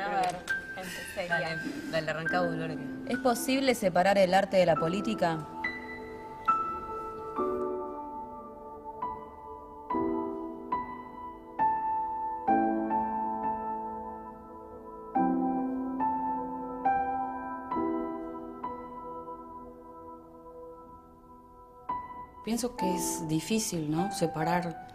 A ver, empecé. Dale, dale, arranca vos, Lore. ¿Es posible separar el arte de la política? Pienso que es difícil, ¿no? Separar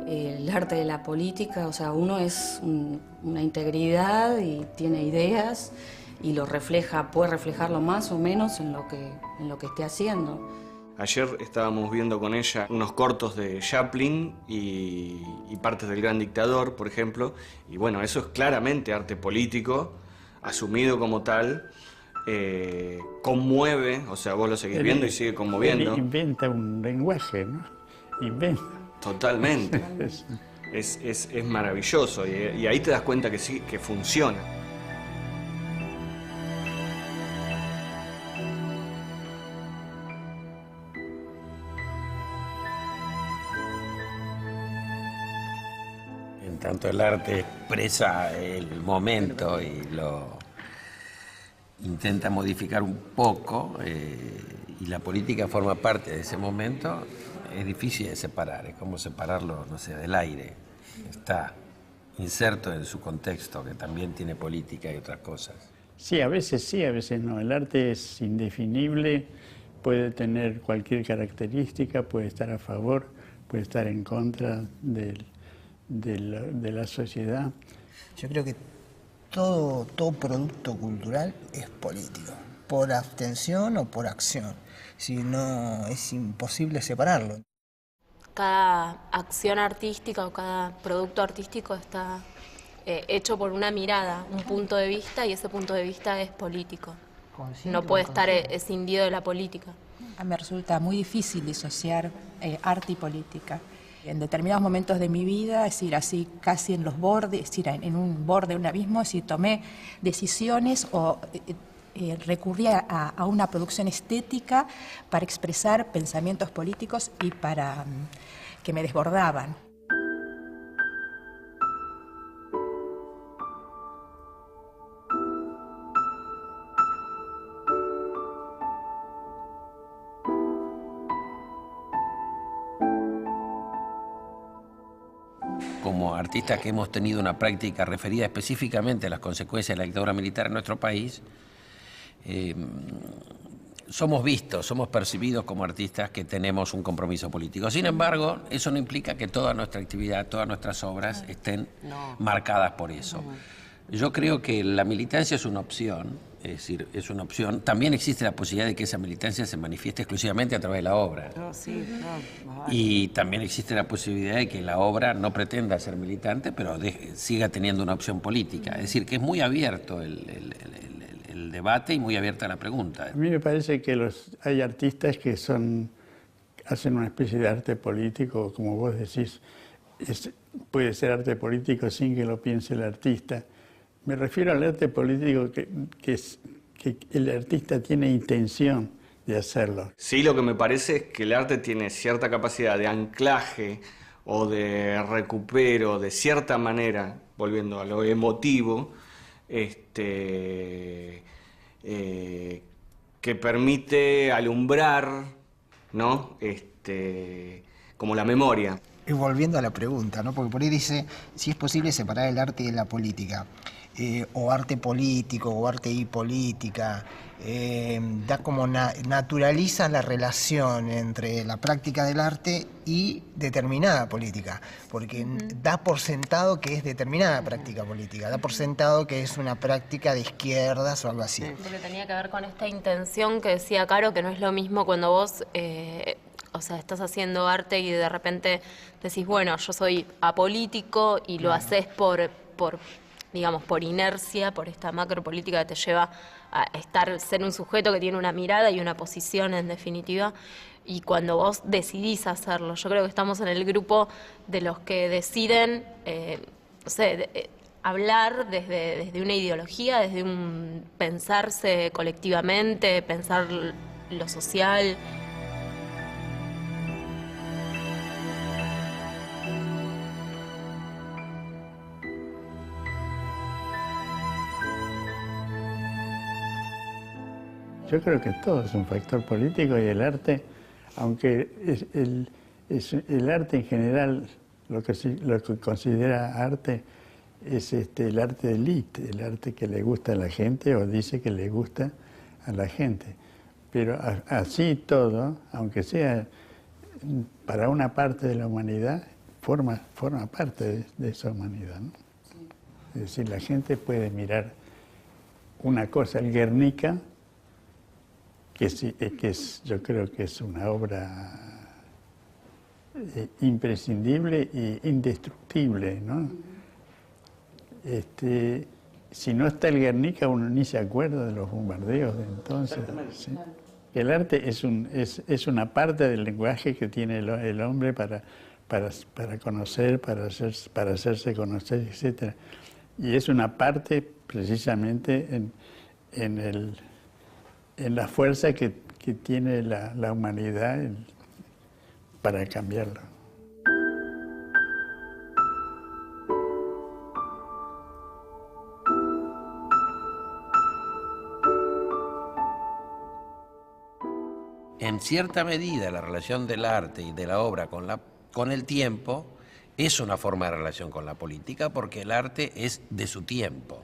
el arte de la política. O sea, uno es una integridad y tiene ideas y lo refleja, puede reflejarlo más o menos en lo que esté haciendo. Ayer estábamos viendo con ella unos cortos de Chaplin y partes del Gran Dictador, por ejemplo, y bueno, eso es claramente arte político, asumido como tal. Conmueve, o sea, vos lo seguís viendo y sigue conmoviendo. Él inventa un lenguaje, ¿no? Inventa. Totalmente. Es maravilloso y ahí te das cuenta que sí, que funciona. En tanto el arte expresa el momento y lo intenta modificar un poco, y la política forma parte de ese momento, es difícil de separar, es como separarlo, no sé, del aire. Está inserto en su contexto, que también tiene política y otras cosas. Sí, a veces no. El arte es indefinible, puede tener cualquier característica, puede estar a favor, puede estar en contra de la sociedad. Yo creo que todo producto cultural es político, por abstención o por acción. Si no, es imposible separarlo. Cada acción artística o cada producto artístico está hecho por una mirada, un punto de vista, y ese punto de vista es político. No puede estar escindido de la política. Me resulta muy difícil disociar arte y política. En determinados momentos de mi vida, es decir, así casi en los bordes, es decir, en un borde de un abismo, es decir, tomé decisiones o recurrí a una producción estética para expresar pensamientos políticos y para que me desbordaban. Como artistas que hemos tenido una práctica referida específicamente a las consecuencias de la dictadura militar en nuestro país, somos vistos, somos percibidos como artistas que tenemos un compromiso político. Sin embargo, eso no implica que toda nuestra actividad, todas nuestras obras estén marcadas por eso. Yo creo que la militancia es una opción, es decir, es una opción. También existe la posibilidad de que esa militancia se manifieste exclusivamente a través de la obra. Y también existe la posibilidad de que la obra no pretenda ser militante, pero siga teniendo una opción política. Es decir, que es muy abierto el debate y muy abierta la pregunta. A mí me parece que hay artistas que hacen una especie de arte político, como vos decís. Puede ser arte político sin que lo piense el artista. Me refiero al arte político que el artista tiene intención de hacerlo. Sí, lo que me parece es que el arte tiene cierta capacidad de anclaje o de recupero, de cierta manera, volviendo a lo emotivo, que permite alumbrar, ¿no? Como la memoria. Y volviendo a la pregunta, ¿no? Porque por ahí dice si es posible separar el arte de la política, o arte político, o arte y política. Da como naturaliza la relación entre la práctica del arte y determinada política, porque da por sentado que es determinada práctica política, da por sentado que es una práctica de izquierdas o algo así. Porque tenía que ver con esta intención que decía Caro, que no es lo mismo cuando vos o sea, estás haciendo arte y de repente decís, bueno, yo soy apolítico y lo haces digamos, por inercia, por esta macropolítica que te lleva a ser un sujeto que tiene una mirada y una posición, en definitiva. Y cuando vos decidís hacerlo, yo creo que estamos en el grupo de los que deciden, no sé, hablar desde una ideología, desde un pensarse colectivamente, pensar lo social. Yo creo que todo es un factor político y el arte, aunque el arte en general, lo que considera arte es el arte de élite, el arte que le gusta a la gente o dice que le gusta a la gente. Pero así todo, aunque sea para una parte de la humanidad, forma parte de esa humanidad, ¿no? Sí. Es decir, la gente puede mirar una cosa, el Guernica, yo creo que es una obra imprescindible e indestructible, ¿no? Si no está el Guernica, uno ni se acuerda de los bombardeos de entonces. ¿Sí? El arte es una parte del lenguaje que tiene el hombre para conocer, para hacerse conocer, etc. Y es una parte precisamente en la fuerza que tiene la humanidad para cambiarlo. En cierta medida, la relación del arte y de la obra con el tiempo es una forma de relación con la política, porque el arte es de su tiempo.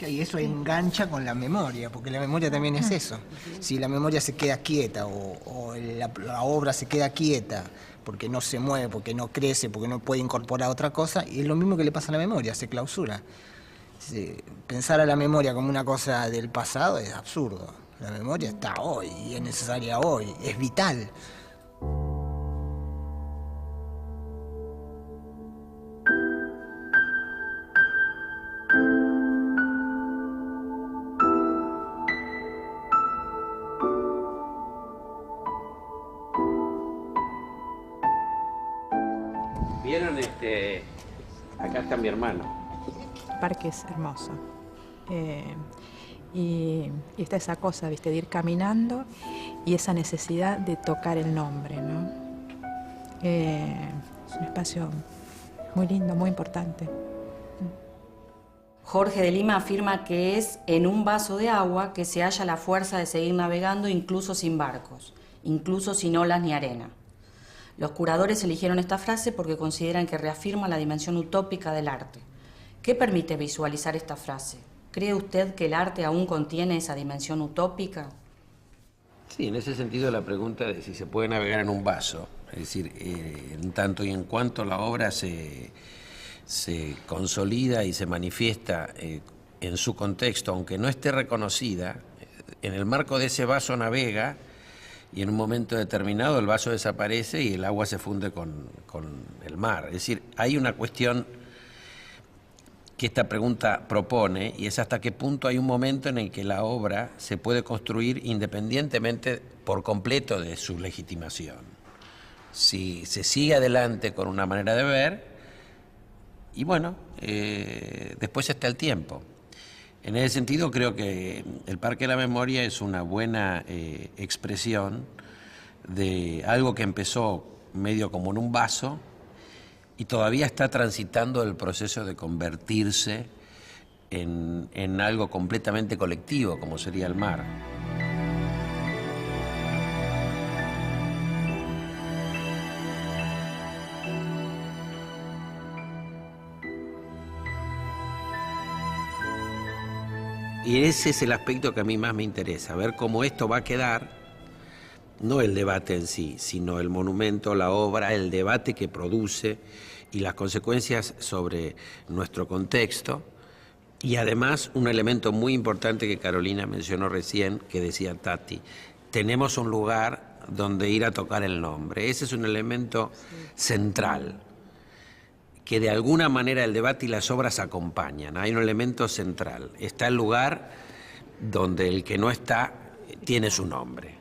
Y eso engancha con la memoria, porque la memoria también es eso. Si la memoria se queda quieta o la obra se queda quieta porque no se mueve, porque no crece, porque no puede incorporar otra cosa, y es lo mismo que le pasa a la memoria, se clausura. Pensar a la memoria como una cosa del pasado es absurdo. La memoria está hoy y es necesaria hoy, es vital. ¿Vieron acá está mi hermano? El parque es hermoso. Y está esa cosa, ¿viste? De ir caminando y esa necesidad de tocar el nombre, ¿no? Es un espacio muy lindo, muy importante. Jorge de Lima afirma que es en un vaso de agua que se halla la fuerza de seguir navegando incluso sin barcos, incluso sin olas ni arena. Los curadores eligieron esta frase porque consideran que reafirma la dimensión utópica del arte. ¿Qué permite visualizar esta frase? ¿Cree usted que el arte aún contiene esa dimensión utópica? Sí, en ese sentido la pregunta de si se puede navegar en un vaso, es decir, en tanto y en cuanto la obra se consolida y se manifiesta en su contexto, aunque no esté reconocida, en el marco de ese vaso navega y en un momento determinado el vaso desaparece y el agua se funde con el mar. Es decir, hay una cuestión que esta pregunta propone, y es hasta qué punto hay un momento en el que la obra se puede construir independientemente por completo de su legitimación. Si se sigue adelante con una manera de ver, y bueno, después está el tiempo. En ese sentido creo que el Parque de la Memoria es una buena expresión de algo que empezó medio como en un vaso, y todavía está transitando el proceso de convertirse en algo completamente colectivo, como sería el mar. Y ese es el aspecto que a mí más me interesa, ver cómo esto va a quedar, no el debate en sí, sino el monumento, la obra, el debate que produce y las consecuencias sobre nuestro contexto. Y además un elemento muy importante que Carolina mencionó recién, que decía Tati, tenemos un lugar donde ir a tocar el nombre. Ese es un elemento central, que de alguna manera el debate y las obras acompañan. Hay un elemento central. Está el lugar donde el que no está tiene su nombre.